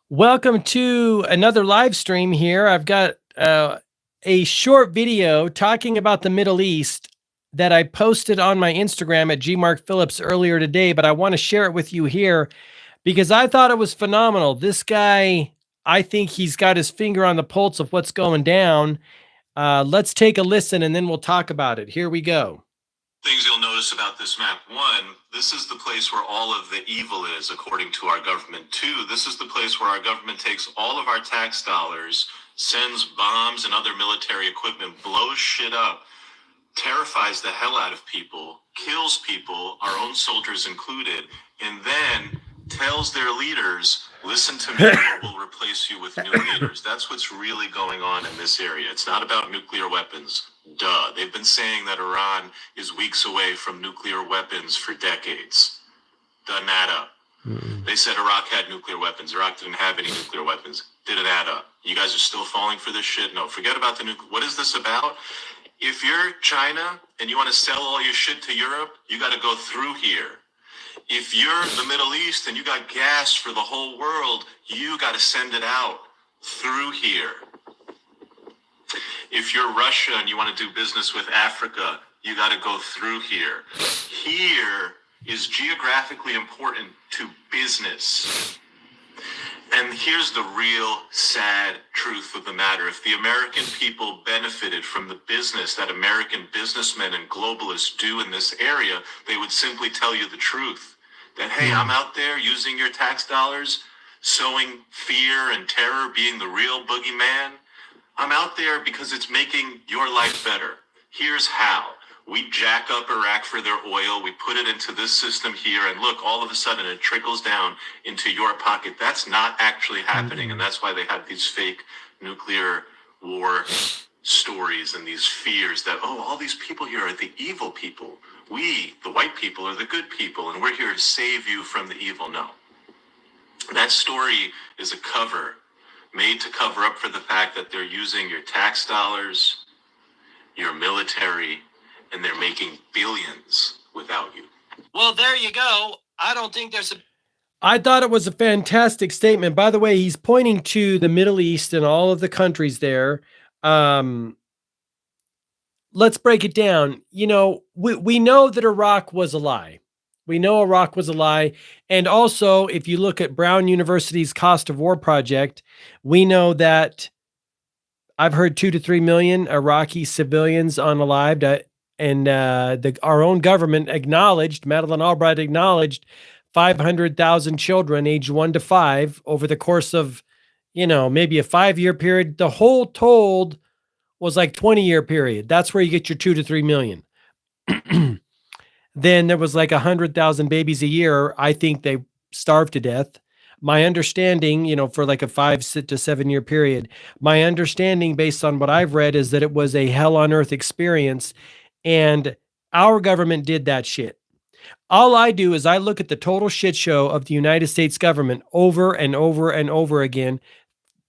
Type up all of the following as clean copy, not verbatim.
Welcome to another live stream here. I've got a short video talking about the Middle East that I posted on my Instagram at gmarkphillips earlier today, but I want to share it with you here because I thought it was phenomenal. This guy, I think he's got his finger on the pulse of what's going down. Let's take a listen and then we'll talk about it. Here we go. Things you'll notice about this map. One, this is the place where all of the evil is, according to our government. Two, this is the place where our government takes all of our tax dollars, sends bombs and other military equipment, blows shit up, terrifies the hell out of people, kills people, our own soldiers included, and then tells their leaders, listen to me, or we'll replace you with new leaders. That's what's really going on in this area. It's not about nuclear weapons. Duh. They've been saying that Iran is weeks away from nuclear weapons for decades. Doesn't add up. They said Iraq had nuclear weapons. Iraq didn't have any nuclear weapons. Didn't add up. You guys are still falling for this shit? No, forget about the nuclear. What is this about? If you're China and you want to sell all your shit to Europe, you got to go through here. If you're the Middle East and you got gas for the whole world, you got to send it out through here. If you're Russia and you want to do business with Africa, you got to go through here. Here is geographically important to business. And here's the real sad truth of the matter. If the American people benefited from the business that American businessmen and globalists do in this area, they would simply tell you the truth. That, hey, I'm out there using your tax dollars, sowing fear and terror, being the real boogeyman. I'm out there because it's making your life better. Here's how. We jack up Iraq for their oil. We put it into this system here. And look, all of a sudden it trickles down into your pocket. That's not actually happening. And that's why they have these fake nuclear war stories and these fears that, oh, all these people here are the evil people. We, the white people, are the good people. And we're here to save you from the evil. No. That story is a cover made to cover up for the fact that they're using your tax dollars, your military, and they're making billions without you. Well, there you go. I don't think there's a... I thought it was a fantastic statement. By the way, he's pointing to the Middle East and all of the countries there. Let's break it down. You know, we know that Iraq was a lie. We know Iraq was a lie. And also, if you look at Brown University's Cost of War project, we know that I've heard 2 to 3 million Iraqi civilians unalived. And our own government acknowledged, Madeleine Albright acknowledged 500,000 children aged 1 to 5 over the course of, maybe a 5-year period. The whole told was like 20-year period. That's where you get your 2 to 3 million. Then there was like 100,000 babies a year. I think they starved to death. My understanding, for like a 5 to 7 year period, my understanding based on what I've read is that it was a hell on earth experience. And our government did that shit. All I do is I look at the total shit show of the United States government over and over and over again,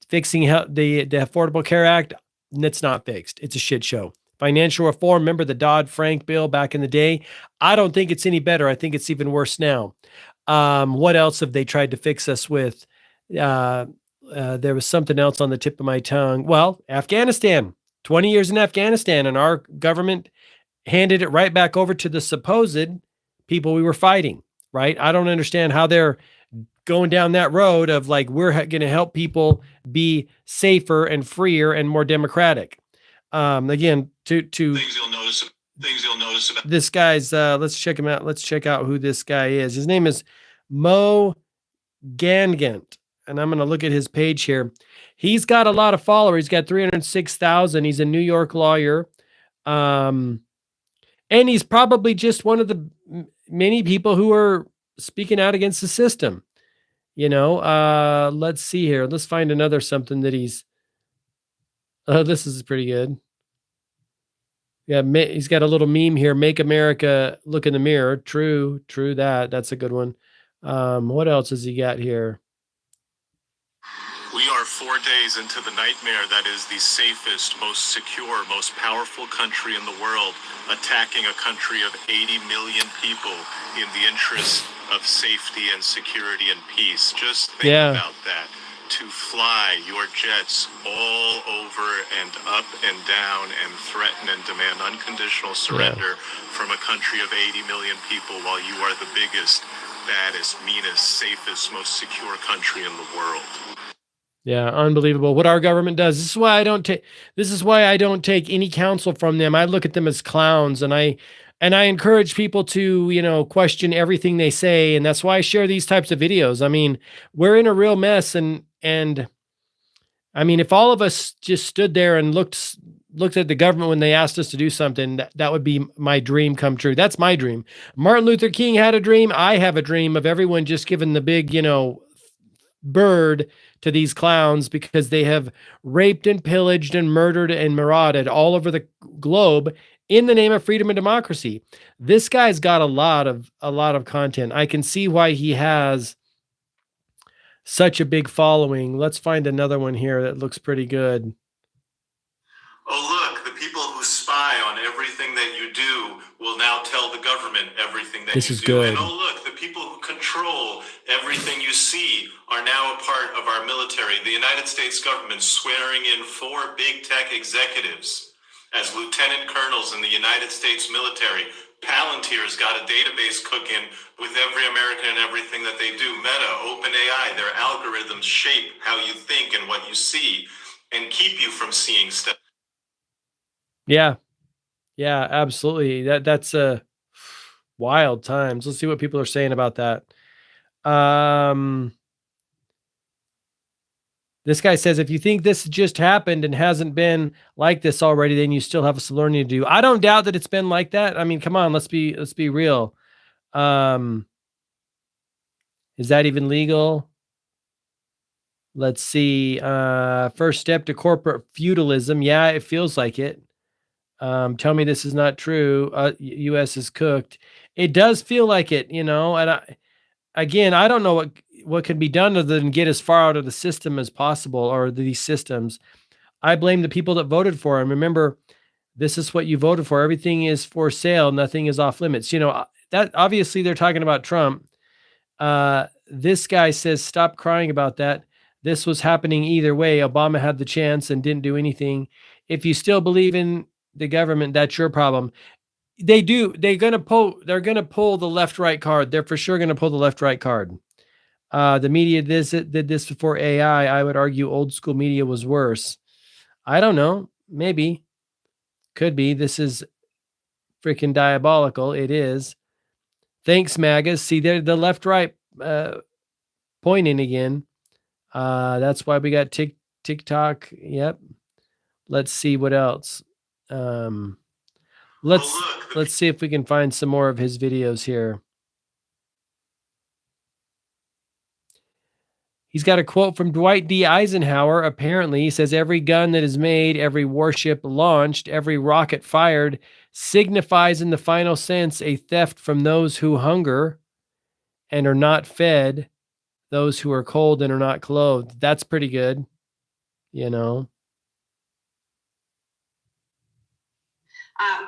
fixing the Affordable Care Act. That's not fixed. It's a shit show. Financial reform, remember the Dodd-Frank bill back in the day? I don't think it's any better. I think it's even worse now. What else have they tried to fix us with? There was something else on the tip of my tongue. Well, Afghanistan, 20 years in Afghanistan, and our government handed it right back over to the supposed people we were fighting, right? I don't understand how they're going down that road of like, we're going to help people be safer and freer and more democratic. Again, to things you'll notice about this guy's, let's check him out. Let's check out who this guy is. His name is Mo Gangant, and I'm going to look at his page here. He's got a lot of followers. He's got 306,000. He's a New York lawyer. And he's probably just one of the many people who are speaking out against the system. Let's see here. Let's find another something that he's, this is pretty good. Yeah, he's got a little meme here. Make America look in the mirror. True that. That's a good one. What else has he got here? We are 4 days into the nightmare that is the safest, most secure, most powerful country in the world, attacking a country of 80 million people in the interest of safety and security and peace. Just think about that. to fly your jets all over and up and down and threaten and demand unconditional surrender from a country of 80 million people while you are the biggest, baddest, meanest, safest, most secure country in the world. Yeah, unbelievable what our government does. This is why I don't take any counsel from them. I look at them as clowns, and I encourage people to, question everything they say, and that's why I share these types of videos. I mean, we're in a real mess, and I mean, if all of us just stood there and looked at the government when they asked us to do something, that would be my dream come true. That's my dream. Martin Luther King had a dream. I have a dream of everyone just giving the big, bird to these clowns because they have raped and pillaged and murdered and marauded all over the globe in the name of freedom and democracy. This guy's got a lot of content. I can see why he has such a big following. Let's find another one here that looks pretty good. Oh, look, the people who spy on everything that you do will now tell the government everything that This you is do. good. And oh, look, the people who control everything you see are now a part of our military. The United States government swearing in 4 big tech executives as lieutenant colonels in the United States military. Palantir's got a database cooking with every American and everything that they do. Meta, OpenAI, their algorithms shape how you think and what you see and keep you from seeing stuff. Yeah. Yeah, absolutely. That's wild times. Let's see what people are saying about that. This guy says, if you think this just happened and hasn't been like this already, then you still have some learning to do. I don't doubt that it's been like that. I mean, come on, let's be real. Is that even legal? Let's see. First step to corporate feudalism. Yeah, it feels like it. Tell me this is not true. U.S. is cooked. It does feel like it, and I don't know what can be done other than get as far out of the system as possible, or these systems. I blame the people that voted for him. Remember, this is what you voted for. Everything is for sale. Nothing is off limits. That obviously they're talking about Trump. This guy says, stop crying about that. This was happening either way. Obama had the chance and didn't do anything. If you still believe in the government, that's your problem. They do. They're going to pull the left-right card. They're for sure going to pull the left-right card. The media did this before AI. I would argue old school media was worse. I don't know. Maybe. Could be. This is freaking diabolical. It is. Thanks, MAGAs. See, they're the left-right pointing again. That's why we got TikTok. Yep. Let's see what else. Let's see if we can find some more of his videos here. He's got a quote from Dwight D. Eisenhower. Apparently, he says, every gun that is made, every warship launched, every rocket fired signifies in the final sense a theft from those who hunger and are not fed, those who are cold and are not clothed. That's pretty good,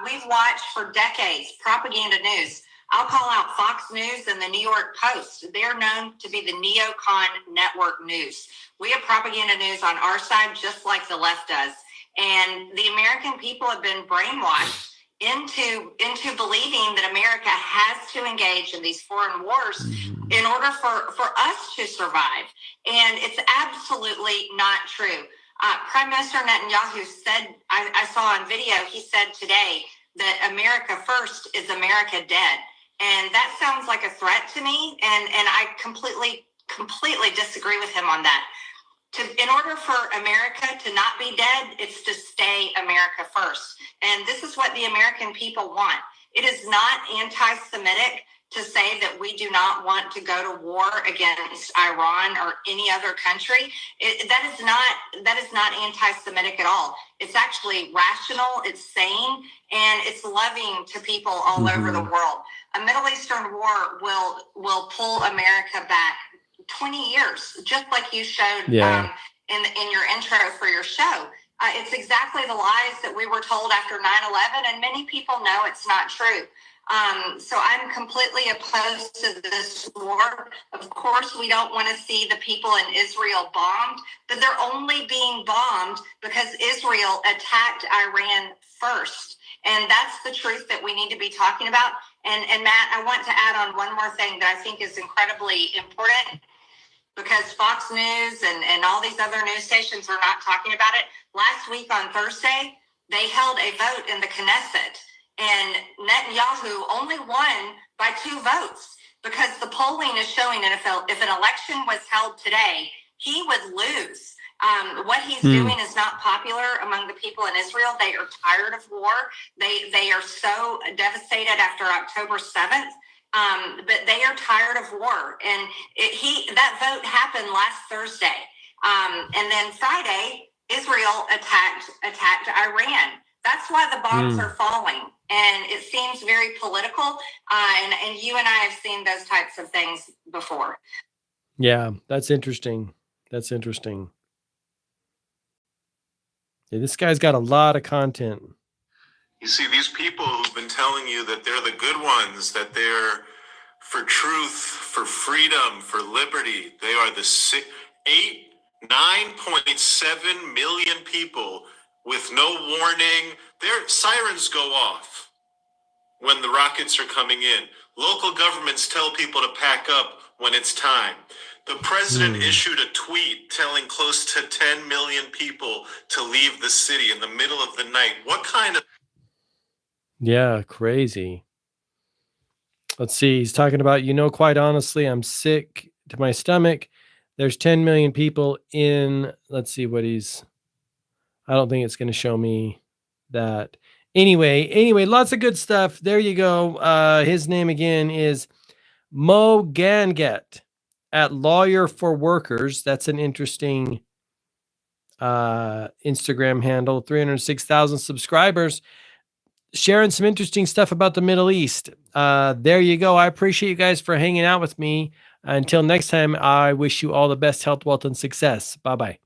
We've watched for decades propaganda news. I'll call out Fox News and the New York Post. They're known to be the neocon network news. We have propaganda news on our side just like the left does. And the American people have been brainwashed into believing that America has to engage in these foreign wars in order for us to survive. And it's absolutely not true. Prime Minister Netanyahu said, I saw on video, he said today that America first is America dead. And that sounds like a threat to me. And I completely disagree with him on that. In order for America to not be dead, it's to stay America first. And this is what the American people want. It is not anti-Semitic to say that we do not want to go to war against Iran or any other country. That is not anti-Semitic at all. It's actually rational, it's sane, and it's loving to people all over the world. A Middle Eastern war will pull America back 20 years, just like you showed in your intro for your show. It's exactly the lies that we were told after 9/11, and many people know it's not true. So I'm completely opposed to this war. Of course, we don't want to see the people in Israel bombed, but they're only being bombed because Israel attacked Iran first. And that's the truth that we need to be talking about. And Matt, I want to add on one more thing that I think is incredibly important, because Fox News and all these other news stations are not talking about it. Last week on Thursday, they held a vote in the Knesset, and Netanyahu only won by 2 votes, because the polling is showing that if an election was held today, he would lose. What he's doing is not popular among the people in Israel. They are tired of war. They are so devastated after October 7th. But they are tired of war, and that vote happened last Thursday, and then Friday Israel attacked Iran. That's why the bombs are falling, and it seems very political. And you and I have seen those types of things before. Yeah, that's interesting. That's interesting. Yeah, this guy's got a lot of content. You see, these people who've been telling you that they're the good ones, that they're for truth, for freedom, for liberty, they are the 9.7 million people with no warning. Their sirens go off when the rockets are coming in. Local governments tell people to pack up when it's time. The president issued a tweet telling close to 10 million people to leave the city in the middle of the night. What kind of... Yeah, crazy. Let's see. He's talking about, quite honestly, I'm sick to my stomach. There's 10 million people in, let's see what I don't think it's going to show me that. Anyway, lots of good stuff. There you go. His name again is Mo Ganget at Lawyer for Workers. That's an interesting Instagram handle. 306,000 subscribers. Sharing some interesting stuff about the Middle East. There you go. I appreciate you guys for hanging out with me. Until next time, I wish you all the best health, wealth, and success. Bye-bye.